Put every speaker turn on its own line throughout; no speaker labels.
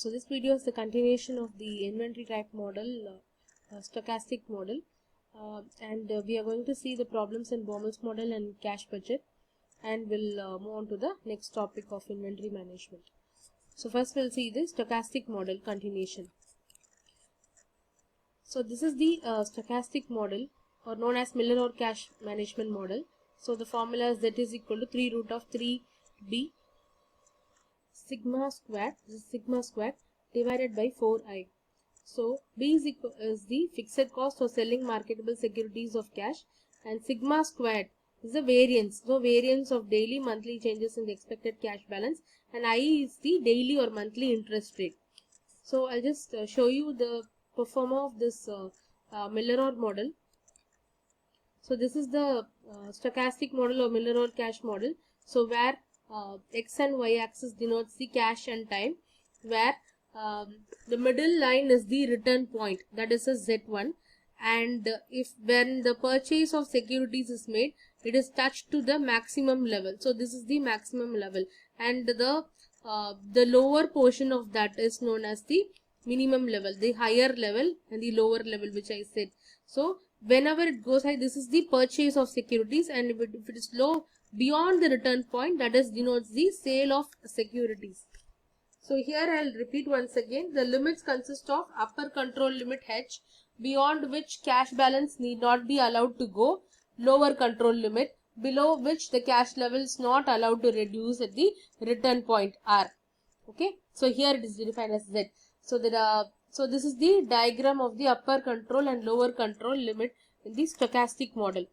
So this video is the continuation of the inventory type model, stochastic model, and we are going to see the problems in Baumol's model and cash budget, and we'll move on to the next topic of inventory management. So first we'll see the stochastic model continuation. So this is the stochastic model, or known as Miller or cash management model. So the formula is Z is equal to 3 root of 3b sigma squared, this is sigma squared, divided by 4i. So B is the fixed cost of selling marketable securities of cash, and sigma squared is the variance. So variance of daily, monthly changes in the expected cash balance, and I is the daily or monthly interest rate. So I'll just show you the performer of this Miller-Orr model. So this is the stochastic model or Miller-Orr cash model. So where x and y axis denotes the cash and time, where the middle line is the return point, that is a Z1, and if when the purchase of securities is made, it is touched to the maximum level. So this is the maximum level, and the lower portion of that is known as the minimum level, the higher level and the lower level, which I said. So whenever it goes high, this is the purchase of securities, and if it is low beyond the return point, that is denotes the sale of securities. So here I'll repeat once again. The limits consist of upper control limit H, beyond which cash balance need not be allowed to go, lower control limit, below which the cash level is not allowed to reduce at the return point R. Okay, so here it is defined as Z. So so this is the diagram of the upper control and lower control limit in the stochastic model.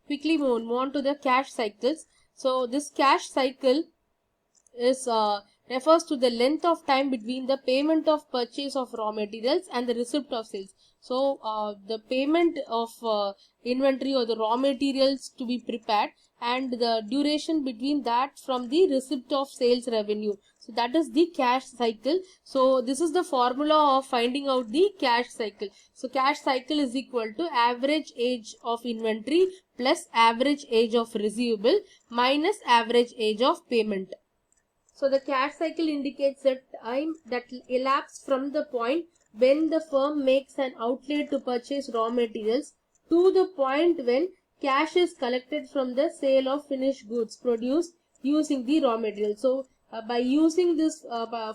Quickly move on to the cash cycles. So this cash cycle is refers to the length of time between the payment of purchase of raw materials and the receipt of sales. So the payment of inventory or the raw materials to be prepared, and the duration between that from the receipt of sales revenue. So that is the cash cycle. So this is the formula of finding out the cash cycle. So cash cycle is equal to average age of inventory plus average age of receivable minus average age of payment. So the cash cycle indicates the time that elapses from the point when the firm makes an outlay to purchase raw materials to the point when cash is collected from the sale of finished goods produced using the raw materials. So by using this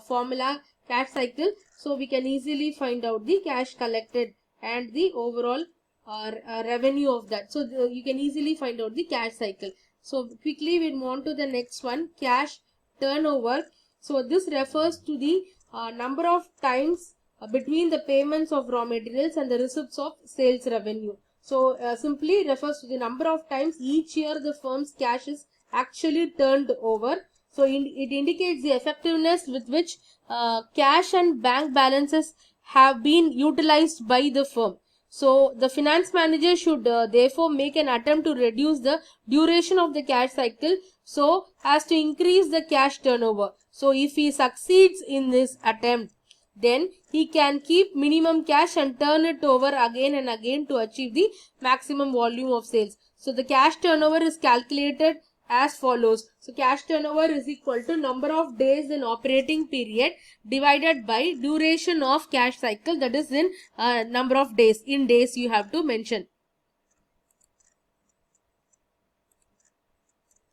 formula cash cycle, so we can easily find out the cash collected and the overall revenue of that. So you can easily find out the cash cycle. So quickly we move on to the next one, cash turnover. So this refers to the number of times between the payments of raw materials and the receipts of sales revenue. So simply refers to the number of times each year the firm's cash is actually turned over. So it indicates the effectiveness with which cash and bank balances have been utilized by the firm. So the finance manager should therefore make an attempt to reduce the duration of the cash cycle so as to increase the cash turnover. So if he succeeds in this attempt, then he can keep minimum cash and turn it over again and again to achieve the maximum volume of sales. So the cash turnover is calculated as follows. So cash turnover is equal to number of days in operating period divided by duration of cash cycle, that is in number of days. In days you have to mention.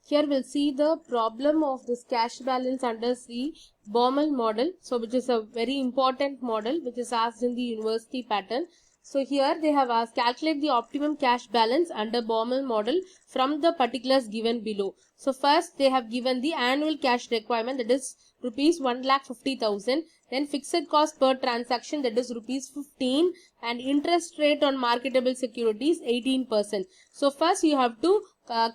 Here we'll see the problem of this cash balance under the Baumol model. So which is a very important model which is asked in the university pattern. So here they have asked calculate the optimum cash balance under Baumol model from the particulars given below. So first they have given the annual cash requirement, that is rupees 1,50,000. Then fixed cost per transaction, that is rupees 15, and interest rate on marketable securities 18%. So first you have to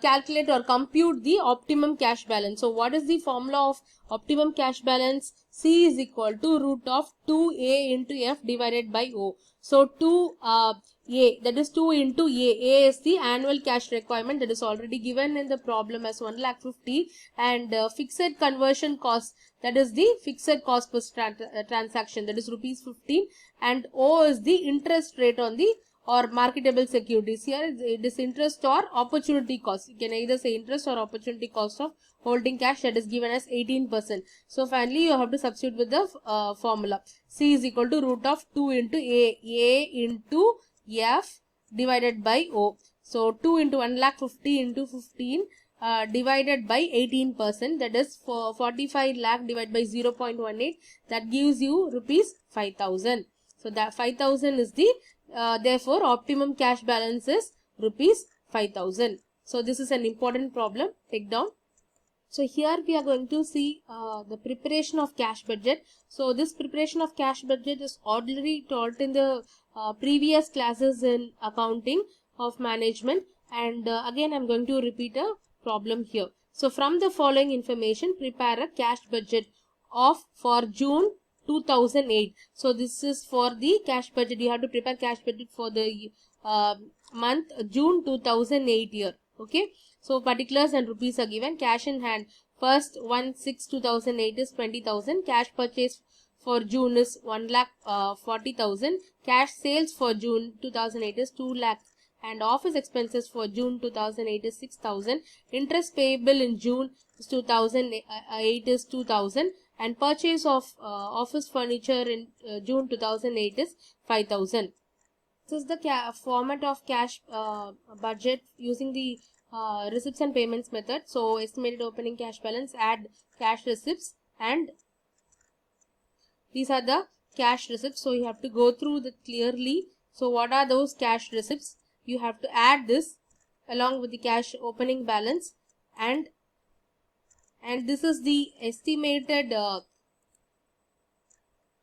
calculate or compute the optimum cash balance. So what is the formula of optimum cash balance? C is equal to root of 2A into F divided by O. So 2A, that is 2 into A is the annual cash requirement, that is already given in the problem as 1,50,000, and fixed conversion cost, that is the fixed cost per transaction, that is rupees 15, and O is the interest rate on the or marketable securities. Here it is interest or opportunity cost. You can either say interest or opportunity cost of holding cash, that is given as 18%. So finally you have to substitute with the formula. C is equal to root of 2 into A into F divided by O. So 2 into 1,50,000 into 15 divided by 18%, that is for 45 lakh divided by 0.18, that gives you rupees 5,000. So that 5,000 is the therefore optimum cash balance is rupees 5,000. So this is an important problem. Take down. So here we are going to see the preparation of cash budget. So this preparation of cash budget is already taught in the previous classes in accounting of management, and again I am going to repeat a problem here. So from the following information, prepare a cash budget for June 2008. So this is for the cash budget. You have to prepare cash budget for the month June 2008 year. Okay. So particulars and rupees are given. Cash in hand. First 1/6/2008 is 20,000. Cash purchase for June is 1,40,000. Cash sales for June 2008 is 2 lakhs. And office expenses for June 2008 is 6,000. Interest payable in June 2008 is 2,000. And purchase of office furniture in June 2008 is 5,000. This is the format of cash budget using the receipts and payments method. So estimated opening cash balance, add cash receipts, and these are the cash receipts. So you have to go through that clearly. So what are those cash receipts? You have to add this along with the cash opening balance, and this is the estimated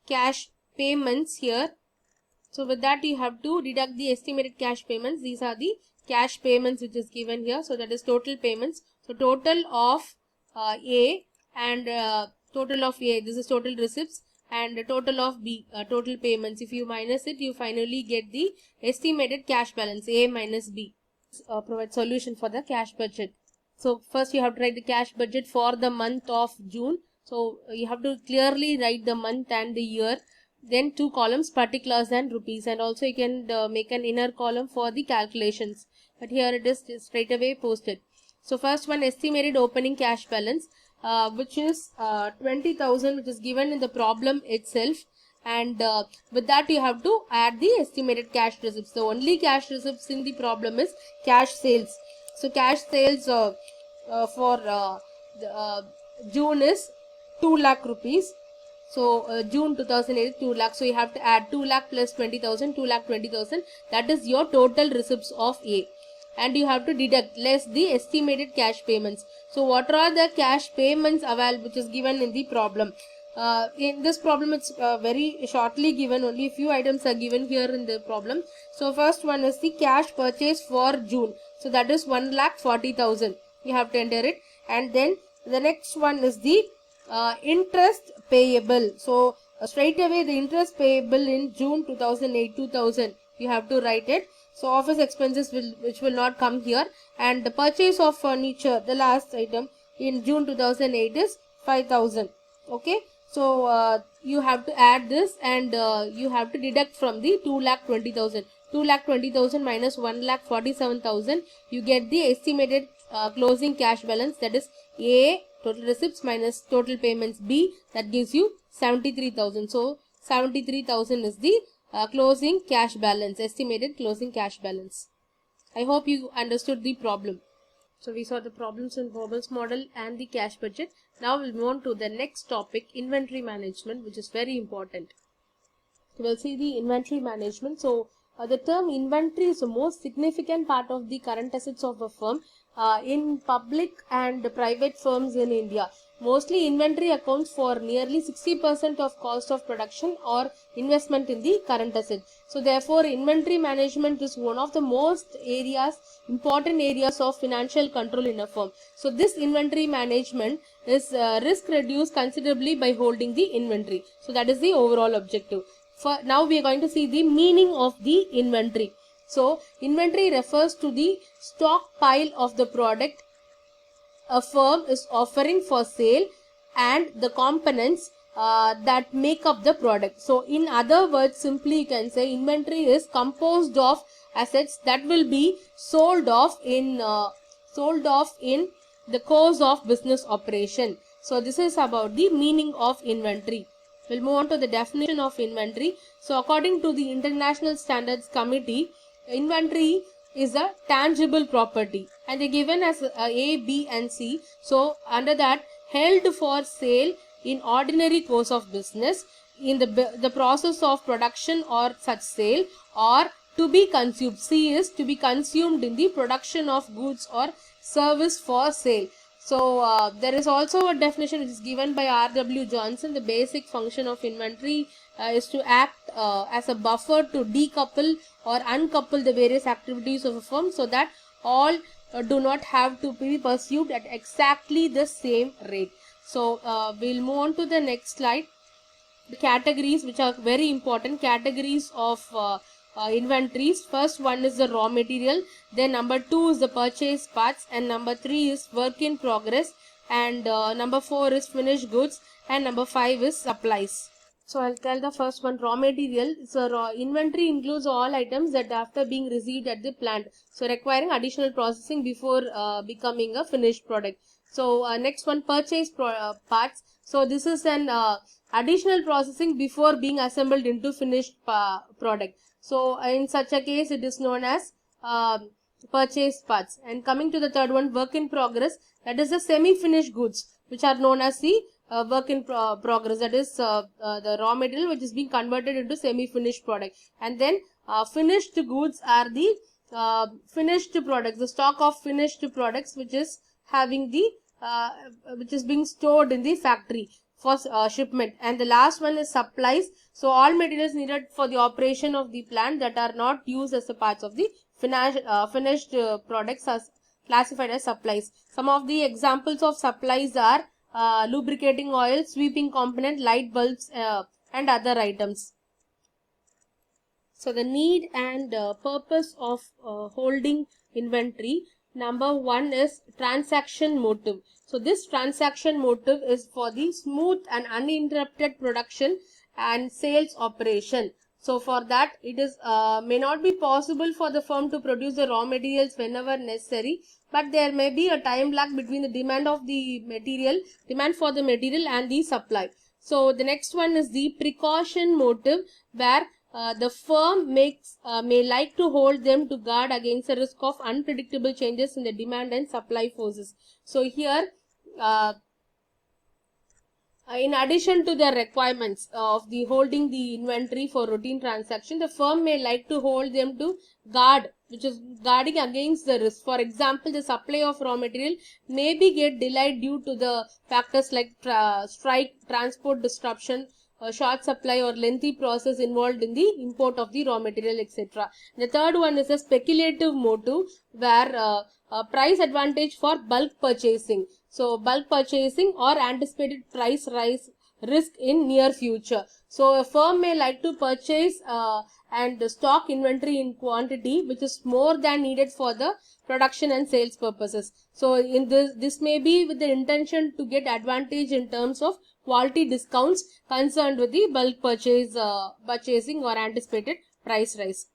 cash payments here. So with that you have to deduct the estimated cash payments. These are the cash payments which is given here. So that is total payments. So total of A and total of A, this is total receipts, and total of B, total payments. If you minus it, you finally get the estimated cash balance, A minus B. Provide solution for the cash budget. So first you have to write the cash budget for the month of June. So you have to clearly write the month and the year. Then 2 columns, particulars and rupees, and also you can make an inner column for the calculations. But here it is straight away posted. So first one, estimated opening cash balance, which is 20,000, which is given in the problem itself, and with that you have to add the estimated cash receipts. The only cash receipts in the problem is cash sales. So cash sales for June is 2 lakh rupees. So June 2008 2 lakh. So you have to add 2 lakh plus 20,000, 2 lakh 20,000. That is your total receipts of A. And you have to deduct less the estimated cash payments. So what are the cash payments available, which is given in the problem? In this problem it's very shortly given. Only a few items are given here in the problem. So first one is the cash purchase for June. So that is 1,40,000. You have to enter it. And then the next one is the interest payable. So straight away the interest payable in June 2008 2,000 you have to write it. So office expenses which will not come here, and the purchase of furniture, the last item in June 2008 is 5,000. Okay, so you have to add this, and you have to deduct from the 2,20,000. 2,20,000 minus 1,47,000, you get the estimated closing cash balance, that is A, total receipts, minus total payments B, that gives you 73,000. So 73,000 is the closing cash balance, estimated closing cash balance. I hope you understood the problem. So we saw the problems in Vogel's model and the cash budget. Now we'll move on to the next topic, inventory management, which is very important. So we'll see the inventory management. So the term inventory is the most significant part of the current assets of a firm in public and private firms in India. Mostly inventory accounts for nearly 60% of cost of production or investment in the current asset. So therefore inventory management is one of the most important areas of financial control in a firm. So this inventory management is risk reduced considerably by holding the inventory. So that is the overall objective. Now we are going to see the meaning of the inventory. So inventory refers to the stockpile of the product a firm is offering for sale and the components that make up the product. So in other words, simply you can say inventory is composed of assets that will be sold off in the course of business operation. So this is about the meaning of inventory. We'll move on to the definition of inventory. So according to the International Standards Committee, inventory is a tangible property, and they're given as A, B and C. So under that, held for sale in ordinary course of business, in the process of production or such sale, or to be consumed. C is to be consumed in the production of goods or service for sale. So there is also a definition which is given by R.W. Johnson. The basic function of inventory is to act as a buffer to decouple or uncouple the various activities of a firm, so that all do not have to be pursued at exactly the same rate. So we'll move on to the next slide. The categories, which are very important categories of inventories. First one is the raw material, then number 2 is the purchase parts, and number 3 is work in progress, and number 4 is finished goods, and number 5 is supplies. So I'll tell the first one, raw material. So inventory includes all items that after being received at the plant, so requiring additional processing before becoming a finished product. So next one, purchase parts. So this is an additional processing before being assembled into finished product. So in such a case, it is known as purchase parts. And coming to the third one, work in progress, that is the semi-finished goods, which are known as the work in progress, that is the raw material which is being converted into semi-finished product. And then finished goods are the finished products, the stock of finished products which is having the which is being stored in the factory for shipment. And the last one is supplies. So all materials needed for the operation of the plant that are not used as a part of the finished products are classified as supplies. Some of the examples of supplies are lubricating oil, sweeping component, light bulbs, and other items. So the need and purpose of holding inventory. Number 1 is transaction motive. So this transaction motive is for the smooth and uninterrupted production and sales operation. So for that, it is may not be possible for the firm to produce the raw materials whenever necessary, but there may be a time lag between the demand for the material and the supply. So the next one is the precaution motive, where the firm may like to hold them to guard against the risk of unpredictable changes in the demand and supply forces. So here, in addition to the requirements of the holding the inventory for routine transaction, the firm may like to hold them to guard, which is guarding against the risk. For example, the supply of raw material may be get delayed due to the factors like strike, transport disruption, short supply, or lengthy process involved in the import of the raw material, etc. The third one is a speculative motive, where price advantage for bulk purchasing. So bulk purchasing or anticipated price rise risk in near future. So a firm may like to purchase and stock inventory in quantity which is more than needed for the production and sales purposes. So in this may be with the intention to get advantage in terms of quality discounts concerned with the bulk purchasing or anticipated price rise.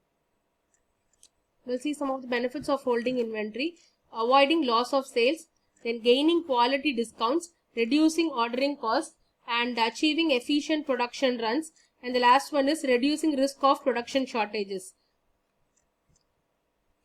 We'll see some of the benefits of holding inventory. Avoiding loss of sales, then gaining quality discounts, reducing ordering costs, and achieving efficient production runs. And the last one is reducing risk of production shortages.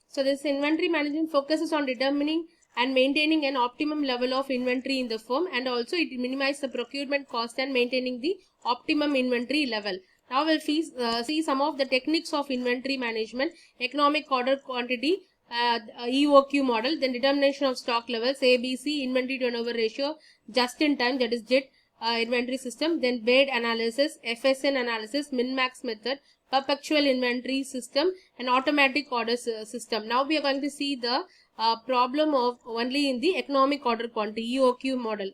So this inventory management focuses on determining and maintaining an optimum level of inventory in the firm, and also it minimizes the procurement cost and maintaining the optimum inventory level. Now we'll see some of the techniques of inventory management: economic order quantity, EOQ model, then determination of stock levels, ABC, inventory turnover ratio, just in time, that is JIT, inventory system, then BADE analysis, FSN analysis, min-max method, perpetual inventory system, and automatic order system. Now we are going to see the problem of only in the economic order quantity, EOQ model.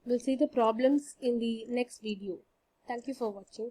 We'll see the problems in the next video. Thank you for watching.